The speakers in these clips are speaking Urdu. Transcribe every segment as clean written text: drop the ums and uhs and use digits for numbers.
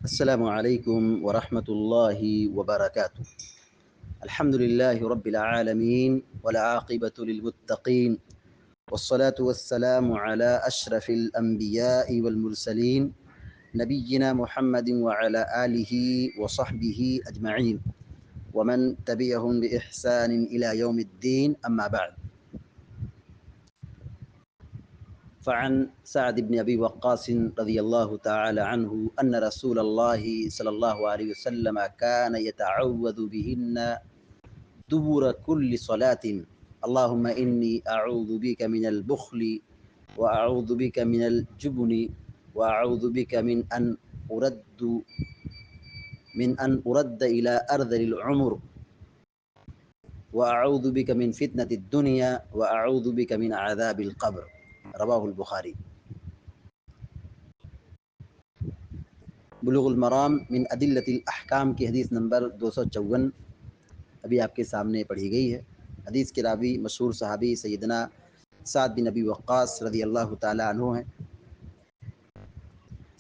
السلام عليكم ورحمة الله وبركاته. الحمد لله رب العالمين والعاقبة للمتقين، والصلاة والسلام على أشرف الأنبياء والمرسلين نبينا محمد وعلى آله وصحبه أجمعين ومن تبعهم بإحسان إلى يوم الدين، أما بعد. فعن سعد بن أبي وقاص رضي الله تعالى عنه أن رسول الله صلى الله عليه وسلم كان يتعوذ بهن دبر كل صلاة: اللهم إني أعوذ بك من البخل وأعوذ بك من الجبن وأعوذ بك من أن أرد إلى أرذل العمر وأعوذ بك من فتنة الدنيا وأعوذ بك من عذاب القبر. رواہ البخاری. بلوغ المرام من ادلۃ الاحکام کی حدیث نمبر 254 ابھی آپ کے سامنے پڑھی گئی ہے. حدیث کے راوی مشہور صحابی سیدنا سعد بن ابی وقاص رضی اللہ تعالیٰ عنہ ہیں.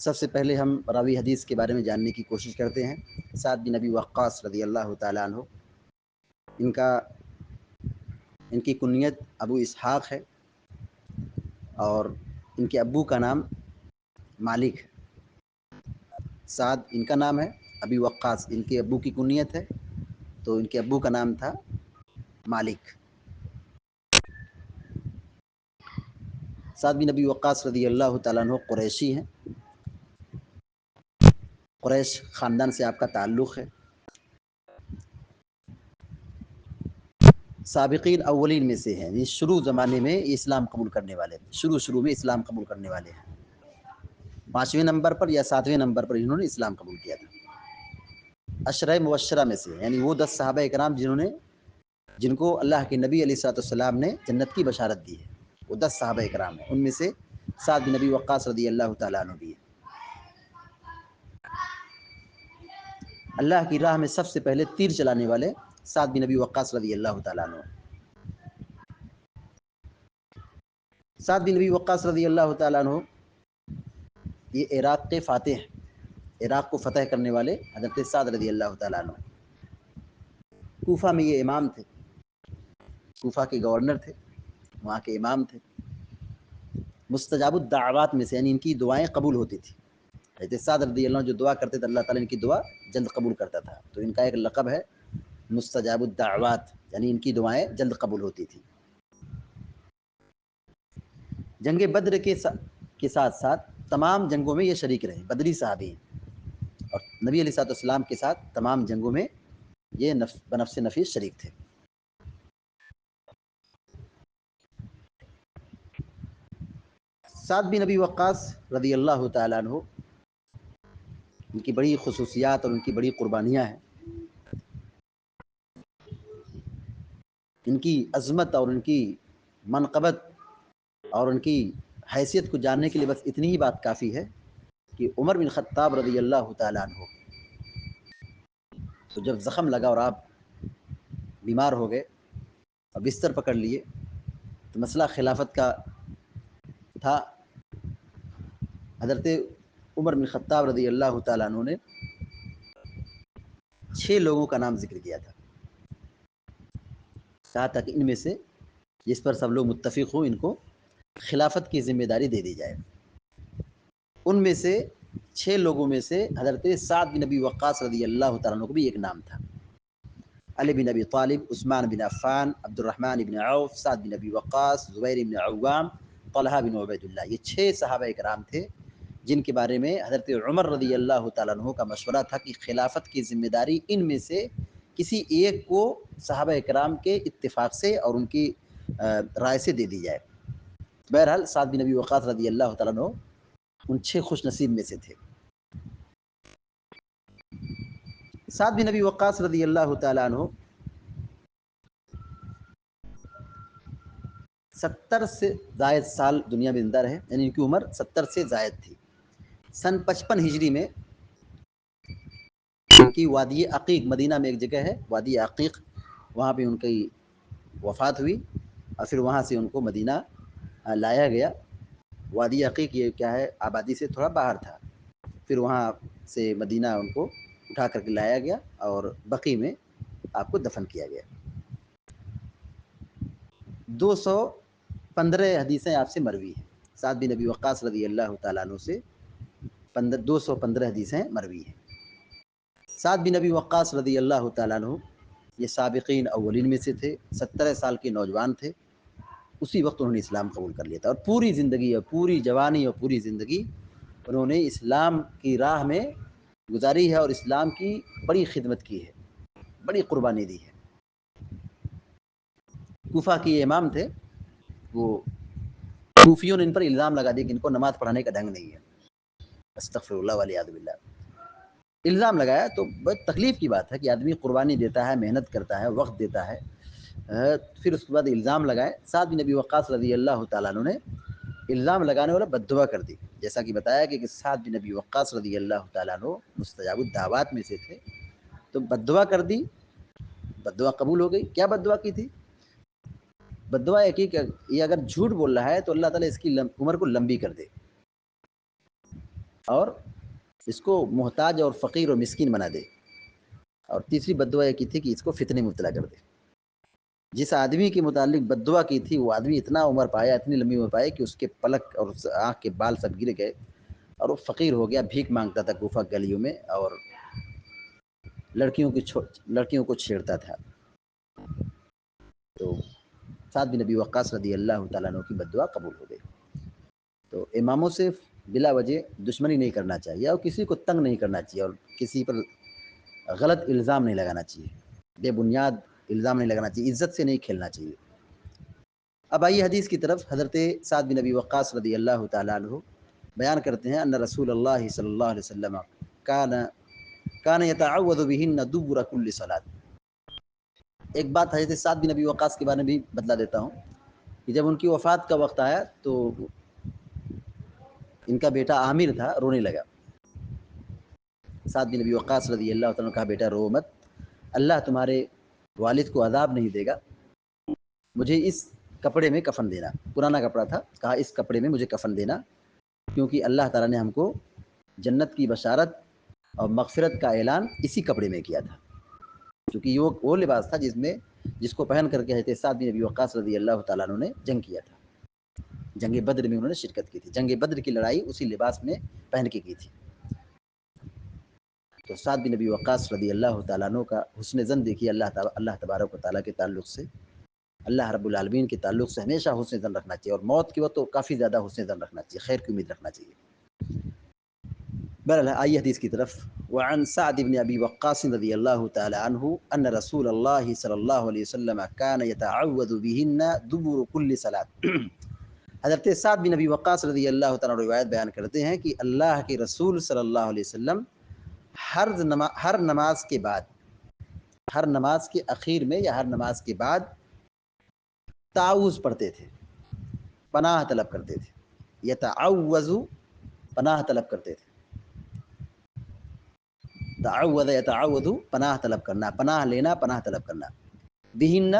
سب سے پہلے ہم راوی حدیث کے بارے میں جاننے کی کوشش کرتے ہیں. سعد بن ابی وقاص رضی اللہ تعالیٰ عنہ، ان کی کنیت ابو اسحاق ہے اور ان کے ابو کا نام مالک ہے. سعد ان کا نام ہے، ابی وقاص ان کے ابو کی کنیت ہے، تو ان کے ابو کا نام تھا مالک. سعد بن ابی وقاص رضی اللہ تعالیٰ عنہ قریشی ہیں. قریش خاندان سے آپ کا تعلق ہے. سابقین اولین میں سے ہیں، یہ شروع زمانے میں اسلام قبول کرنے والے ہیں، شروع میں اسلام قبول کرنے والے ہیں. 5ویں نمبر پر یا 7ویں نمبر پر انہوں نے اسلام قبول کیا تھا. عشرہ مبشرہ میں سے، یعنی وہ 10 صحابہ کرام جن کو اللہ کے نبی علیہ الصلوۃ والسلام نے جنت کی بشارت دی ہے، وہ 10 صحابہ کرام ہیں. ان میں سے سعد بن ابی وقاص رضی اللہ تعالیٰ عنہ بھی ہے. اللہ کی راہ میں سب سے پہلے تیر چلانے والے سعد بن ابی وقاص رضی اللہ تعالیٰ عنہ. سعد بن ابی وقاص رضی اللہ تعالیٰ عنہ یہ عراق کے فاتح ہیں، عراق کو فتح کرنے والے حضرت سعد رضی اللہ تعالیٰ عنہ. کوفہ میں یہ امام تھے، کوفہ کے گورنر تھے، وہاں کے امام تھے. مستجاب الدعوات میں سے، یعنی ان کی دعائیں قبول ہوتی تھی. حضرت سعد رضی اللہ عنہ جو دعا کرتے تھے اللہ تعالیٰ ان کی دعا جلد قبول کرتا تھا، تو ان کا ایک لقب ہے مستجاب الدعوات، یعنی ان کی دعائیں جلد قبول ہوتی تھی. جنگ بدر کے ساتھ ساتھ تمام جنگوں میں یہ شریک رہے، بدری صحابی ہیں، اور نبی علیہ الصلوۃ والسلام کے ساتھ تمام جنگوں میں یہ بنفس نفیس شریک تھے. سعد بن ابی وقاص رضی اللہ تعالیٰ عنہ، ان کی بڑی خصوصیات اور ان کی بڑی قربانیاں ہیں. ان کی عظمت اور ان کی منقبت اور ان کی حیثیت کو جاننے کے لیے بس اتنی ہی بات کافی ہے کہ عمر بن خطاب رضی اللہ تعالیٰ عنہ تو جب زخم لگا اور آپ بیمار ہو گئے اور بستر پکڑ لیے، تو مسئلہ خلافت کا تھا. حضرت عمر بن خطاب رضی اللہ تعالیٰ عنہ نے 6 لوگوں کا نام ذکر کیا تھا، کہا تھا کہ ان میں سے جس پر سب لوگ متفق ہوں ان کو خلافت کی ذمہ داری دے دی جائے. ان میں سے 6 لوگوں میں سے حضرت سعد بن ابی وقاص رضی اللہ تعالیٰ عنہ کو بھی ایک نام تھا. علی بن ابی طالب، عثمان بن عفان، عبد الرحمن بن عوف، سعد بن ابی وقاص، زبیر بن عوام، طلحہ بن عبید اللہ. یہ 6 صحابہ کرام تھے جن کے بارے میں حضرت عمر رضی اللہ تعالیٰ عنہ کا مشورہ تھا کہ خلافت کی ذمہ داری ان میں سے کسی ایک کو صحابہ کرام کے اتفاق سے اور ان کی رائے سے دے دی جائے. بہرحال سعد بن ابی وقاص رضی اللہ تعالیٰ عنہ ان 6 خوش نصیب میں سے تھے. سعد بن ابی وقاص رضی اللہ تعالیٰ عنہ 70 سے زائد سال دنیا میں زندہ رہے، یعنی ان کی عمر 70 سے زائد تھی. سن 55 ہجری میں ان کی وادی عقیق، مدینہ میں ایک جگہ ہے وادی عقیق، وہاں پہ ان کی وفات ہوئی اور پھر وہاں سے ان کو مدینہ لایا گیا. وادی عقیق یہ کیا ہے، آبادی سے تھوڑا باہر تھا. پھر وہاں سے مدینہ ان کو اٹھا کر کے لایا گیا اور بقیع میں آپ کو دفن کیا گیا۔ 215 حدیثیں آپ سے مروی ہیں، سعد بن ابی وقاص رضی اللہ تعالیٰ عنہ سے 215 حدیثیں مروی ہیں۔ سعد بن ابی وقاص رضی اللہ تعالیٰ عنہ یہ سابقین اولین میں سے تھے، 17 سال کے نوجوان تھے، اسی وقت انہوں نے اسلام قبول کر لیا تھا، اور پوری زندگی اور پوری جوانی اور پوری زندگی انہوں نے اسلام کی راہ میں گزاری ہے اور اسلام کی بڑی خدمت کی ہے، بڑی قربانی دی ہے۔ کوفہ کے امام تھے، وہ کوفیوں نے ان پر الزام لگا دیا کہ ان کو نماز پڑھانے کا ڈھنگ نہیں ہے، استغفر اللہ والعیاذ باللہ، الزام لگایا۔ تو بہت تکلیف کی بات ہے کہ آدمی قربانی دیتا ہے، محنت کرتا ہے، وقت دیتا ہے، پھر اس کے بعد الزام لگائے۔ سعد بن ابی وقاص رضی اللہ تعالیٰ عنہ نے الزام لگانے والا بد دعا کر دی، جیسا کہ بتایا کہ سعد بن ابی وقاص رضی اللہ تعالیٰ عنہ مستجاب الدعوات میں سے تھے، تو بد دعا کر دی، بد دعا قبول ہو گئی۔ کیا بد دعا کی تھی؟ بد دعا ہے کہ یہ اگر جھوٹ بول رہا ہے تو اللہ تعالیٰ اس کی عمر کو لمبی کر دے اور اس کو محتاج اور فقیر اور مسکین بنا دے، اور تیسری بد دعا یہ کی تھی کہ اس کو فتنے میں مبتلا کر دے۔ جس آدمی کے متعلق بد دعا کی تھی وہ آدمی اتنا عمر پایا، اتنی لمبی عمر پایا کہ اس کے پلک اور آنکھ کے بال سب گر گئے اور وہ فقیر ہو گیا، بھیک مانگتا تھا کوفہ گلیوں میں اور لڑکیوں کو چھیڑتا تھا۔ تو سعد بن ابی وقاص رضی اللہ تعالیٰ عنہ کی بد دعا قبول ہو گئی۔ تو اماموں سے بلا وجہ دشمنی نہیں کرنا چاہیے اور کسی کو تنگ نہیں کرنا چاہیے اور کسی پر غلط الزام نہیں لگانا چاہیے، بے بنیاد الزام نہیں لگانا چاہیے، عزت سے نہیں کھیلنا چاہیے۔ اب آئیے حدیث کی طرف۔ حضرت سعد بن ابی وقاص رضی اللہ تعالیٰ عنہ بیان کرتے ہیں ان رسول اللہ صلی اللہ علیہ وسلم کان یتعوذ بہن دبر کل صلاۃ۔ ایک بات حضرت سعد بن ابی وقاص کے بارے میں بھی بتلا دیتا ہوں کہ جب ان کی وفات کا وقت آیا تو ان کا بیٹا عامر تھا، رونے لگا۔ سعد بن ابی وقاص رضی اللہ تعالیٰ عنہ کہا بیٹا رو مت، اللہ تمہارے والد کو عذاب نہیں دے گا، مجھے اس کپڑے میں کفن دینا، پرانا کپڑا تھا، کہا اس کپڑے میں مجھے کفن دینا، کیونکہ اللہ تعالیٰ نے ہم کو جنت کی بشارت اور مغفرت کا اعلان اسی کپڑے میں کیا تھا، کیونکہ یہ وہ لباس تھا جس کو پہن کر کے حضرت سعد بن ابی وقاص رضی اللہ تعالیٰ عنہ نے جنگ کیا تھا، جنگ بدر میں انہوں نے شرکت کی تھی، جنگ بدر کی لڑائی اسی لباس میں پہن کے کی تھی۔ تو سعد بن ابی وقاص رضی اللہ تعالیٰ عنہ کا حسن ظن دیکھیے اللہ تبارک و تعالیٰ کے تعلق سے، اللہ رب العالمین کے تعلق سے ہمیشہ حسن ظن رکھنا چاہیے، اور موت کے وقت تو کافی زیادہ حسن ظن رکھنا چاہیے، خیر کی امید رکھنا چاہیے۔ بہرحال آئیے حدیث کی طرف۔ وعن سعد بن ابی وقاص رضی اللہ تعالی عنہ ان رسول اللہ صلی اللہ علیہ وسلم کان یتعوذ بہن دبر کل صلاۃ۔ حضرت سعد بن ابی وقاص رضی اللہ تعالیٰ روایت بیان کرتے ہیں کہ اللہ کے رسول صلی اللہ علیہ وسلم ہر نماز کے بعد، ہر نماز کے اخیر میں یا ہر نماز کے بعد تعوذ پڑھتے تھے، پناہ طلب کرتے تھے، یتعوذ پناہ طلب کرتے تھے، تعوذ یتعوذ پناہ طلب کرنا، پناہ لینا، پناہ طلب کرنا، بہن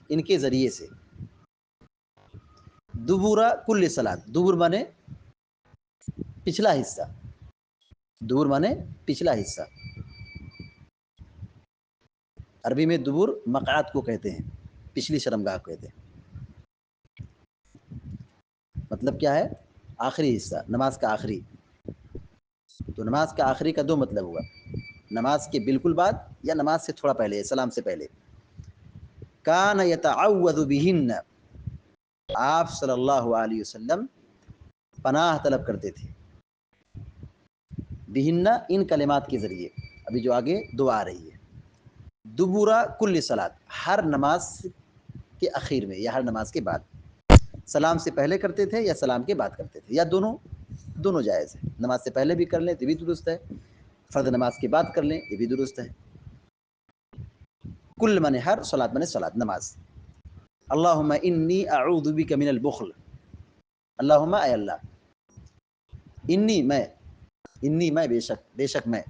ان کے ذریعے سے، دبورا کل صلاۃ، دبر مانے پچھلا حصہ، دبر مانے پچھلا حصہ، عربی میں دبر مقعد کو کہتے ہیں، پچھلی شرمگاہ کو کہتے ہیں، مطلب کیا ہے؟ آخری حصہ، نماز کا آخری۔ تو نماز کا آخری کا دو مطلب ہوا، نماز کے بالکل بعد یا نماز سے تھوڑا پہلے، سلام سے پہلے۔ کان یتعوذ بہن، آپ صلی اللہ علیہ وسلم پناہ طلب کرتے تھے، بہن ان کلمات کے ذریعے، ابھی جو آگے دعا آ رہی ہے، دبورا کل صلاۃ، ہر نماز کے اخیر میں یا ہر نماز کے بعد، سلام سے پہلے کرتے تھے یا سلام کے بعد کرتے تھے، یا دونوں جائز ہے، نماز سے پہلے بھی کر لیں تو بھی درست ہے، فرض نماز کے بعد کر لیں یہ بھی درست ہے۔ کل مانے ہر، صلاۃ مانے صلاۃ، نماز۔ اللہم انی اعوذ بک من البخل، اللہم اے اللہ، انی میں بے شک میں،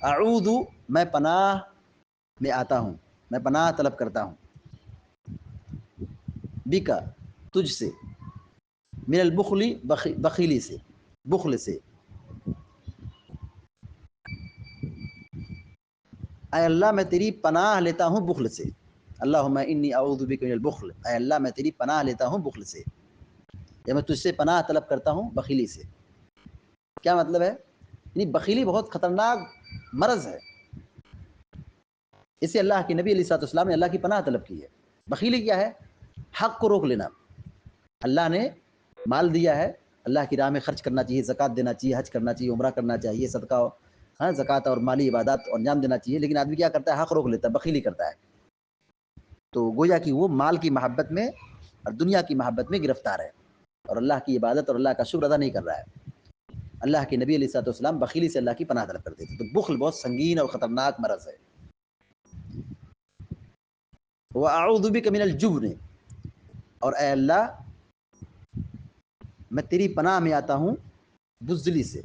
اعوذ میں پناہ میں آتا ہوں، میں پناہ طلب کرتا ہوں، بکا تجھ سے، من البخل بخیلی سے، بخل سے، اے اللہ میں تیری پناہ لیتا ہوں بخل سے، اللہم انی اعوذ بک من البخل، اے اللہ میں تیری پناہ لیتا ہوں بخل سے، یا میں تجھ سے پناہ طلب کرتا ہوں بخیلی سے۔ کیا مطلب ہے؟ یعنی بخیلی بہت خطرناک مرض ہے، اس سے اللہ کے نبی علیہ الصلوۃ والسلام نے اللہ کی پناہ طلب کی ہے۔ بخیلی کیا ہے؟ حق کو روک لینا۔ اللہ نے مال دیا ہے، اللہ کی راہ میں خرچ کرنا چاہیے، زکوٰۃ دینا چاہیے، حج کرنا چاہیے، عمرہ کرنا چاہیے، صدقہ ہاں زکوٰۃ اور مالی عبادات اور انجام دینا چاہیے، لیکن آدمی کیا کرتا ہے؟ حق روک لیتا ہے، بخیلی کرتا ہے۔ تو گویا کہ وہ مال کی محبت میں اور دنیا کی محبت میں گرفتار ہے، اور اللہ کی عبادت اور اللہ کا شکر ادا نہیں کر رہا ہے۔ اللہ کے نبی علیہ الصلوۃ والسلام بخیلی سے اللہ کی پناہ طلب کرتے تھے۔ تو بخل بہت سنگین اور خطرناک مرض ہے۔ وَأَعُوذُ بِكَ مِنَ الْجُبْنِ، اور اے اللہ میں تیری پناہ میں آتا ہوں بزدلی سے،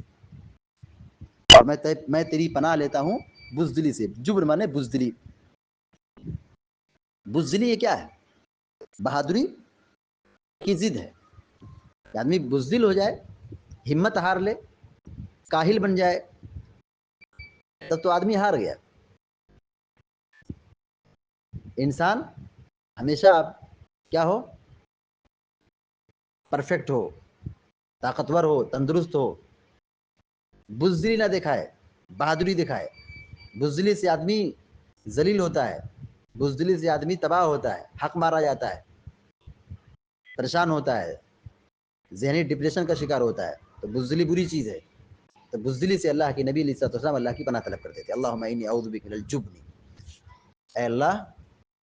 اور میں تیری پناہ لیتا ہوں بزدلی سے۔ جبن مانے بزدلی۔ بزدلی یہ کیا ہے؟ بہادری کی ضد ہے۔ آدمی بزدل ہو جائے، ہمت ہار لے، کاہل بن جائے، تب تو آدمی ہار گیا۔ انسان ہمیشہ کیا ہو؟ پرفیکٹ ہو، طاقتور ہو، تندرست ہو، بزدلی نہ دکھائے، بہادری دکھائے۔ بزدلی سے آدمی ذلیل ہوتا ہے، بزدلی سے آدمی تباہ ہوتا ہے، حق مارا جاتا ہے، پریشان ہوتا ہے، ذہنی ڈپریشن کا شکار ہوتا ہے۔ تو بزدلی بری چیز ہے۔ تو بزدلی سے اللہ کے نبی علیہ الصلوۃ والسلام اللہ کی پناہ طلب کرتے تھے۔ اللہم انی اعوذ بک من الجبن، اے اللہ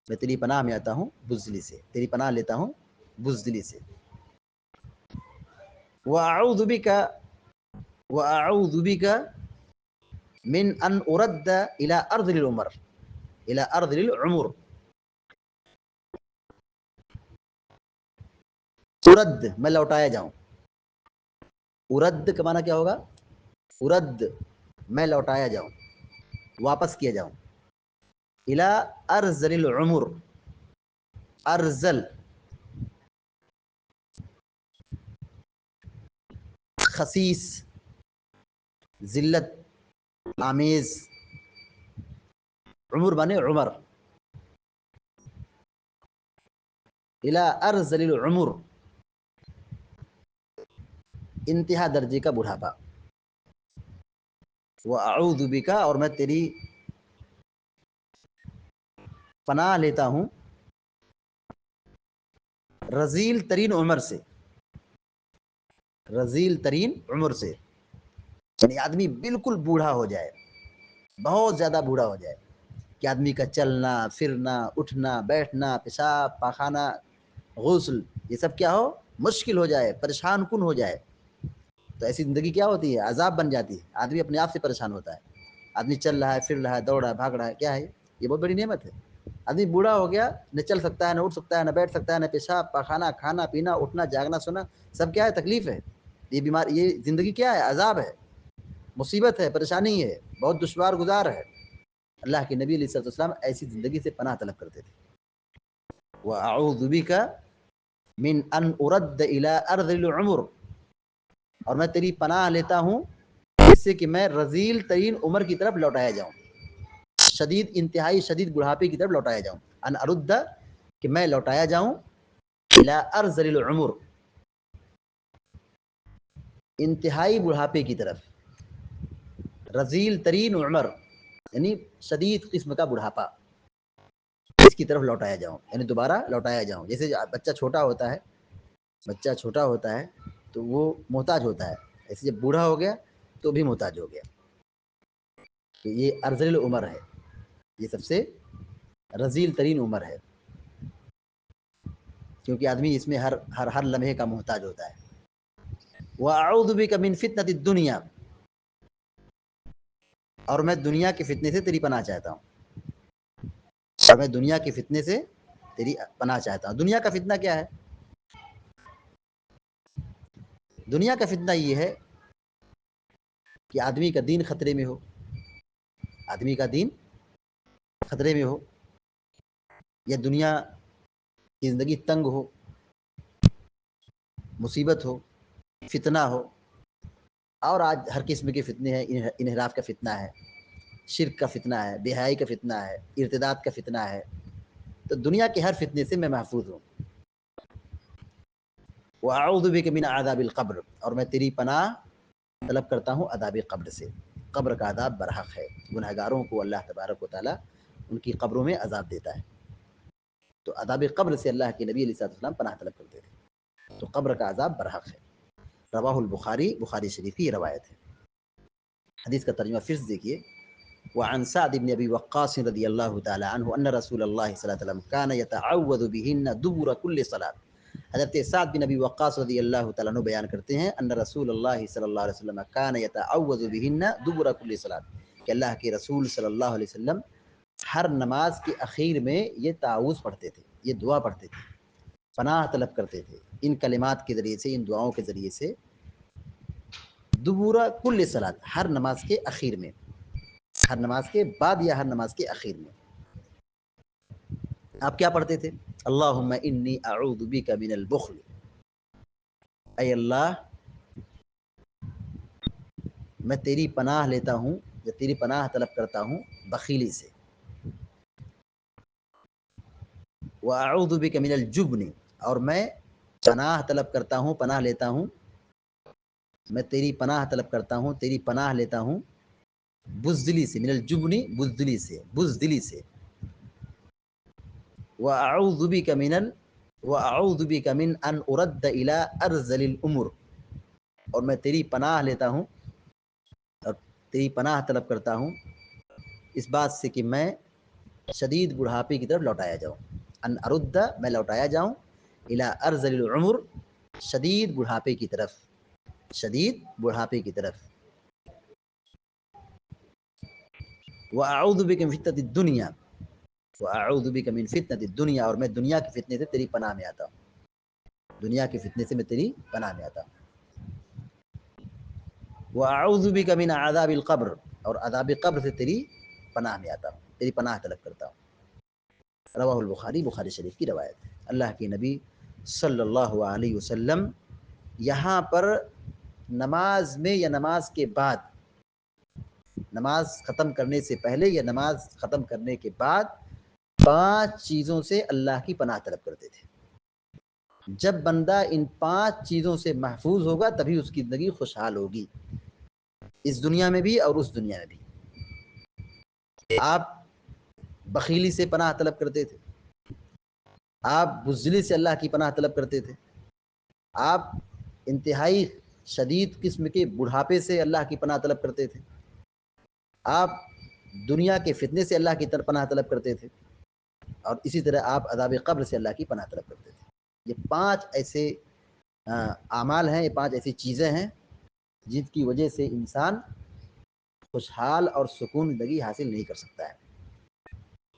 میں تیری پناہ میں آتا ہوں بزدلی سے، تیری پناہ لیتا ہوں بزدلی سے۔ وَأَعُوذُ بِكَ من ان ارد الى ارذل العمر، الى ارذل العمر۔ ارد میں لوٹایا جاؤں، ارد کا معنی کیا ہوگا؟ ارد میں لوٹایا جاؤں، واپس کیا جاؤں۔ الى ارذل العمر، ارذل خسیس، ذلت آمیز، عمر بنے عمر، الى ارذل العمر انتہا درجے کا بڑھاپا۔ واعوذ بک، اور میں تیری پناہ لیتا ہوں رذیل ترین عمر سے، رذیل ترین عمر سے، یعنی آدمی بالکل بوڑھا ہو جائے، بہت زیادہ بوڑھا ہو جائے کہ آدمی کا چلنا پھرنا اٹھنا بیٹھنا پیشاب پاخانہ غسل یہ سب کیا ہو؟ مشکل ہو جائے، پریشان کن ہو جائے۔ تو ایسی زندگی کیا ہوتی ہے؟ عذاب بن جاتی ہے، آدمی اپنے آپ سے پریشان ہوتا ہے۔ آدمی چل رہا ہے، پھر رہا ہے، دوڑ رہا ہے، بھاگ رہا ہے، کیا ہے یہ؟ بہت بڑی نعمت ہے۔ آدمی بوڑھا ہو گیا، نہ چل سکتا ہے، نہ اٹھ سکتا ہے، نہ بیٹھ سکتا ہے، نہ پیشاب پاخانہ کھانا پینا اٹھنا جاگنا سونا سب کیا ہے؟ تکلیف ہے۔ یہ بیماری، یہ زندگی کیا ہے؟ عذاب ہے، مصیبت ہے، پریشانی ہے، بہت دشوار گزار ہے۔ اللہ کے نبی علیہ الصلوۃ والسلام ایسی زندگی سے پناہ طلب کرتے تھے۔ وَأَعُوذُ بِكَ مِنْ أَنْ أُرَدَّ إِلَىٰ أَرْذِلِ الْعُمُرِ، اور میں تیری پناہ لیتا ہوں اس سے کہ میں رذیل ترین عمر کی طرف لوٹایا جاؤں، شدید انتہائی شدید بڑھاپے کی طرف لوٹایا جاؤں۔ ان ارد کہ میں لوٹایا جاؤں، الى ارذل العمر انتہائی بڑھاپے کی طرف، رذیل ترین عمر یعنی شدید قسم کا بڑھاپا، اس کی طرف لوٹایا جاؤں، یعنی دوبارہ لوٹایا جاؤں۔ جیسے بچہ چھوٹا ہوتا ہے، بچہ چھوٹا ہوتا ہے تو وہ محتاج ہوتا ہے، ایسے جب بوڑھا ہو گیا تو بھی محتاج ہو گیا۔ تو یہ ارذل العمر ہے، یہ سب سے رذیل ترین عمر ہے، کیونکہ آدمی اس میں ہر لمحے کا محتاج ہوتا ہے۔ وَأَعُوذُ بِكَ مِنْ فِتْنَةِ الدُّنْيَا، اور میں دنیا کے فتنے سے تیری پناہ چاہتا ہوں، اور میں دنیا کے فتنے سے تیری پناہ چاہتا ہوں۔ دنیا کا فتنہ کیا ہے؟ دنیا کا فتنہ یہ ہے کہ آدمی کا دین خطرے میں ہو، آدمی کا دین خطرے میں ہو، یا دنیا کی زندگی تنگ ہو، مصیبت ہو، فتنہ ہو، اور آج ہر قسم کے فتنے ہیں، انحراف کا فتنہ ہے، شرک کا فتنہ ہے، بے حیائی کا فتنہ ہے، ارتداد کا فتنہ ہے، تو دنیا کے ہر فتنے سے میں محفوظ ہوں۔ وَأَعُوذُ بِكَ مِنْ عَذَابِ الْقَبْرِ، اور میں تیری پناہ طلب کرتا ہوں عذاب قبر سے۔ قبر کا عذاب برحق ہے، گنہگاروں کو اللہ تبارک و تعالیٰ ان کی قبروں میں عذاب دیتا ہے، تو عذاب قبر سے اللہ کے نبی علیہ الصلوۃ والسلام پناہ طلب کرتے تھے، تو قبر کا عذاب برحق ہے۔ رواہ البخاری، بخاری شریف کی روایت ہے۔ حدیث کا ترجمہ پھر سے دیکھیے، وعن سعد بن ابی وقاص رضی اللہ تعالی عنہ ان رسول اللہ صلی اللہ علیہ وسلم کان یتعوذ بهن دبر كل صلاۃ۔ حضرت سعد بن ابی وقاص رضی اللہ تعالیٰ عنہ بیان کرتے ہیں ان رسول اللہ صلی اللہ علیہ وسلم کان یتعوذ بهن دبر كل صلاۃ، کہ اللہ کے رسول صلی اللہ علیہ وسلم ہر نماز کے اخیر میں یہ تعوذ پڑھتے تھے، یہ دعا پڑھتے تھے، پناہ طلب کرتے تھے ان کلمات کے ذریعے سے، ان دعاؤں کے ذریعے سے، دبورا کل صلاۃ، ہر نماز کے اخیر میں، ہر نماز کے بعد یا ہر نماز کے اخیر میں۔ آپ کیا پڑھتے تھے؟ اللہم انی اعوذ بک من البخل، اے اللہ میں تیری پناہ لیتا ہوں یا تیری پناہ طلب کرتا ہوں بخیلی سے، واعوذ بک من الجبن، اور میں پناہ طلب کرتا ہوں، پناہ لیتا ہوں، میں تیری پناہ طلب کرتا ہوں، تیری پناہ لیتا ہوں بزدلی سے، من الجبن بزدلی سے، بزدلی سے، واعوذ بک من ان ارد الى ارذل الامور، اور میں تیری پناہ لیتا ہوں اور تیری پناہ طلب کرتا ہوں اس بات سے کہ میں شدید بڑھاپے کی طرف لوٹایا جاؤں، ان ارد، میں لوٹایا جاؤں، الى ارذل العمر، شدید بڑھاپے کی طرف، شدید بڑھاپے کی طرف، واعوذ بک من فتنۃ الدنیا، واعوذ بک من فتنۃ الدنیا، اور میں دنیا کے فتنے سے تیری پناہ میں آتا ہوں، دنیا کے فتنے سے میں تیری پناہ میں آتا ہوں، واعوذ بک من عذاب القبر، اور عذاب قبر سے تیری پناہ میں آتا ہوں، تیری پناہ طلب کرتا ہوں۔ رواہ البخاری، بخاری شریف کی روایت۔ اللہ کے نبی صلی اللہ علیہ وسلم یہاں پر نماز میں یا نماز کے بعد، نماز ختم کرنے سے پہلے یا نماز ختم کرنے کے بعد 5 چیزوں سے اللہ کی پناہ طلب کرتے تھے۔ جب بندہ ان 5 چیزوں سے محفوظ ہوگا تبھی اس کی زندگی خوشحال ہوگی، اس دنیا میں بھی اور اس دنیا میں بھی۔ آپ بخیلی سے پناہ طلب کرتے تھے، آپ بزدلی سے اللہ کی پناہ طلب کرتے تھے، آپ انتہائی شدید قسم کے بڑھاپے سے اللہ کی پناہ طلب کرتے تھے، آپ دنیا کے فتنے سے اللہ کی پناہ طلب کرتے تھے، اور اسی طرح آپ عذاب قبر سے اللہ کی پناہ طلب کرتے تھے۔ یہ 5 ایسے اعمال ہیں، یہ 5 ایسی چیزیں ہیں جن کی وجہ سے انسان خوشحال اور سکون زندگی حاصل نہیں کر سکتا ہے،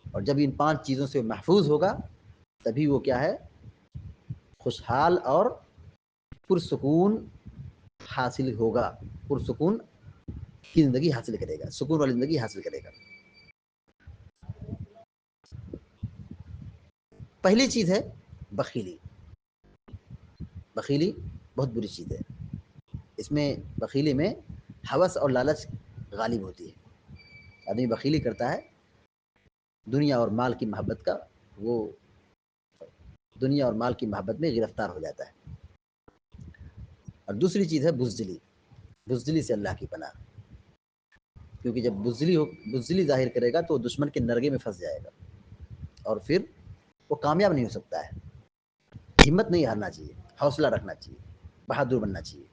اور جب ان 5 چیزوں سے محفوظ ہوگا تبھی وہ کیا ہے، خوشحال اور پرسکون حاصل ہوگا، پرسکون کی زندگی حاصل کرے گا، سکون والی زندگی حاصل کرے گا۔ پہلی چیز ہے بخیلی۔ بخیلی بہت بری چیز ہے، اس میں بخیلی میں ہوس اور لالچ غالب ہوتی ہے، آدمی بخیلی کرتا ہے دنیا اور مال کی محبت کا، وہ دنیا اور مال کی محبت میں گرفتار ہو جاتا ہے۔ اور دوسری چیز ہے بزدلی، بزدلی سے اللہ کی پناہ، کیونکہ جب بزدلی ظاہر کرے گا تو دشمن کے نرغے میں پھنس جائے گا اور پھر وہ کامیاب نہیں ہو سکتا ہے۔ ہمت نہیں ہارنا چاہیے، حوصلہ رکھنا چاہیے، بہادر بننا چاہیے۔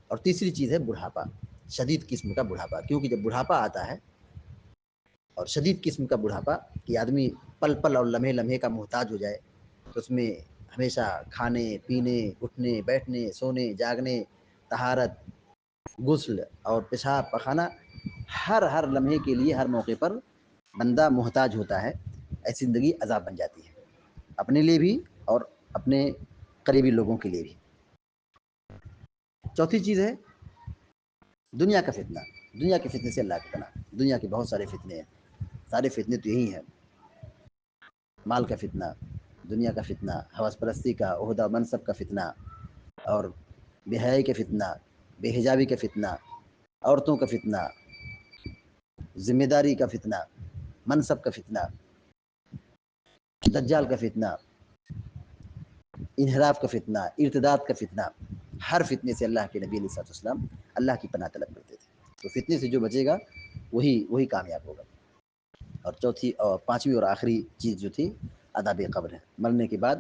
اور تیسری چیز ہے بڑھاپا، شدید قسم کا بڑھاپا، کیونکہ جب بڑھاپا آتا ہے اور شدید قسم کا بڑھاپا کہ آدمی پل پل اور لمحے لمحے کا محتاج ہو جائے، تو اس میں ہمیشہ کھانے پینے، اٹھنے بیٹھنے، سونے جاگنے، طہارت، غسل اور پیشاب پخانہ، ہر لمحے کے لیے، ہر موقع پر بندہ محتاج ہوتا ہے، ایسی زندگی عذاب بن جاتی ہے، اپنے لیے بھی اور اپنے قریبی لوگوں کے لیے بھی۔ چوتھی چیز ہے دنیا کا فتنہ، دنیا کے فتنے سے اللہ کی پناہ۔ دنیا کے بہت سارے فتنے ہیں، سارے فتنے تو یہی ہیں، مال کا فتنہ، دنیا کا فتنہ، ہوس پرستی کا، عہدہ منصب کا فتنہ، اور بے حیائی کا فتنہ، بے حجابی کا فتنہ، عورتوں کا فتنہ، ذمہ داری کا فتنہ، منصب کا فتنہ، دجال کا فتنہ، انحراف کا فتنہ، ارتداد کا فتنہ، ہر فتنے سے اللہ کے نبی علیہ الصلوۃ والسلام اللہ کی پناہ طلب کرتے تھے. تو فتنے سے جو بچے گا وہی کامیاب ہوگا. اور چوتھی اور پانچویں اور آخری چیز جو تھی عذاب قبر ہے. مرنے کے بعد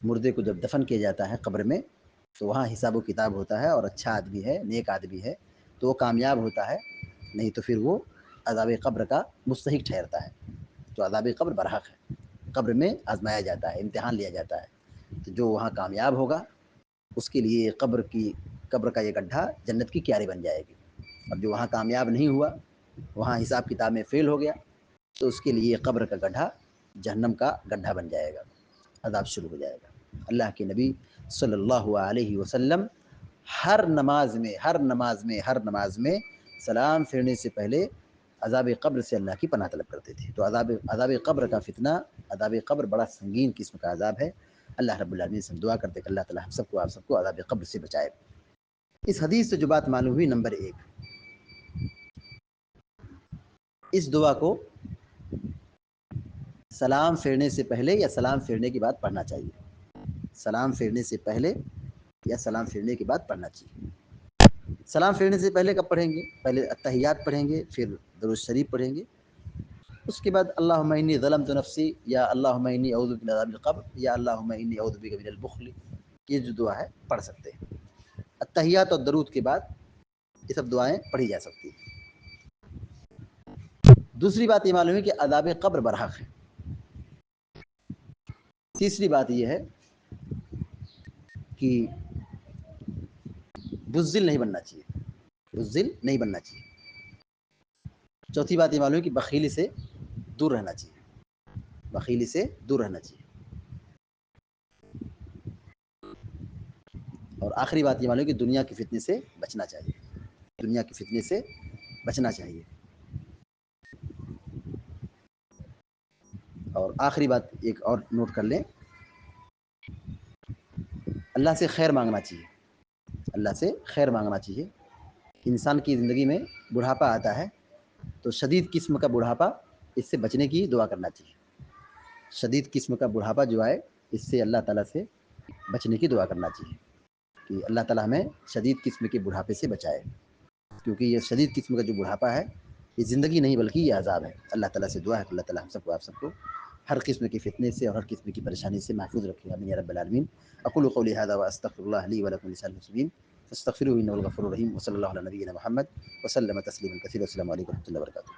مردے کو جب دفن کیا جاتا ہے قبر میں تو وہاں حساب و کتاب ہوتا ہے، اور اچھا آدمی ہے، نیک آدمی ہے تو وہ کامیاب ہوتا ہے، نہیں تو پھر وہ عذاب قبر کا مستحق ٹھہرتا ہے. تو عذاب قبر برحق ہے، قبر میں آزمایا جاتا ہے، امتحان لیا جاتا ہے. تو جو وہاں کامیاب ہوگا اس کے لیے قبر کا یہ گڈھا جنت کی کیاری بن جائے گی. اور جو وہاں کامیاب نہیں ہوا، وہاں حساب کتاب میں فیل ہو گیا، تو اس کے لیے قبر کا گڈھا جہنم کا گڈھا بن جائے گا، عذاب شروع ہو جائے گا. اللہ کے نبی صلی اللہ علیہ وسلم ہر نماز میں سلام پھیرنے سے پہلے عذاب قبر سے اللہ کی پناہ طلب کرتے تھے. تو عذاب قبر کا فتنہ، عذاب قبر بڑا سنگین قسم کا عذاب ہے. اللہ رب العالمین سے دعا کرتے کہ اللہ تعالی ہم سب کو عذاب قبر سے بچائے. اس حدیث سے جو بات معلوم ہوئی، نمبر 1، اس دعا کو سلام پھیرنے سے پہلے یا سلام پھیرنے کے بعد پڑھنا چاہیے. سلام پھیرنے سے پہلے یا سلام پھیرنے کے بعد پڑھنا چاہیے. سلام پھیرنے سے پہلے کب پڑھیں گے؟ پہلے التحیات پڑھیں گے، پھر درود شریف پڑھیں گے. اس کے بعد اللہم انی ظلمت نفسی، یا اللہم انی اعوذ بک من عذاب القبر، یا اللہم انی اعوذ بک من البخل، یہ جو دعا ہے پڑھ سکتے ہیں. التحیات اور درود کے بعد یہ سب دعائیں پڑھی جا سکتی ہیں. دوسری بات یہ معلوم ہے کہ عذاب قبر برحق ہے. تیسری بات یہ ہے کہ بزدل نہیں بننا چاہیے. چوتھی بات یہ معلوم ہے کہ بخیلی سے دور رہنا چاہیے. اور آخری بات یہ معلوم ہے کہ دنیا کے فتنے سے بچنا چاہیے. اور آخری بات ایک اور نوٹ کر لیں، اللہ سے خیر مانگنا چاہیے. انسان کی زندگی میں بڑھاپا آتا ہے تو شدید قسم کا بڑھاپا، اس سے بچنے کی دعا کرنا چاہیے. شدید قسم کا بڑھاپا جو آئے اس سے اللہ تعالیٰ سے بچنے کی دعا کرنا چاہیے کہ اللہ تعالیٰ ہمیں شدید قسم کے بڑھاپے سے بچائے. کیونکہ یہ شدید قسم کا جو بڑھاپا ہے یہ زندگی نہیں بلکہ یہ عذاب ہے. اللہ تعالیٰ سے دعا ہے کہ اللہ تعالیٰ ہم سب کو، آپ سب کو ہر قسم کے فتنے سے اور ہر قسم کی پریشانی سے محفوظ رکھے. آمین یا رب العالمین. اقول قولی ھذا واستغفر اللہ لی ولکم ولسائر المسلمین فاستغفروه انه الغفور الرحیم. وصلی اللہ علی نبینا محمد وسلم تسلیما کثیرا. السلام علیکم و رحمۃ اللہ وبرکاتہ.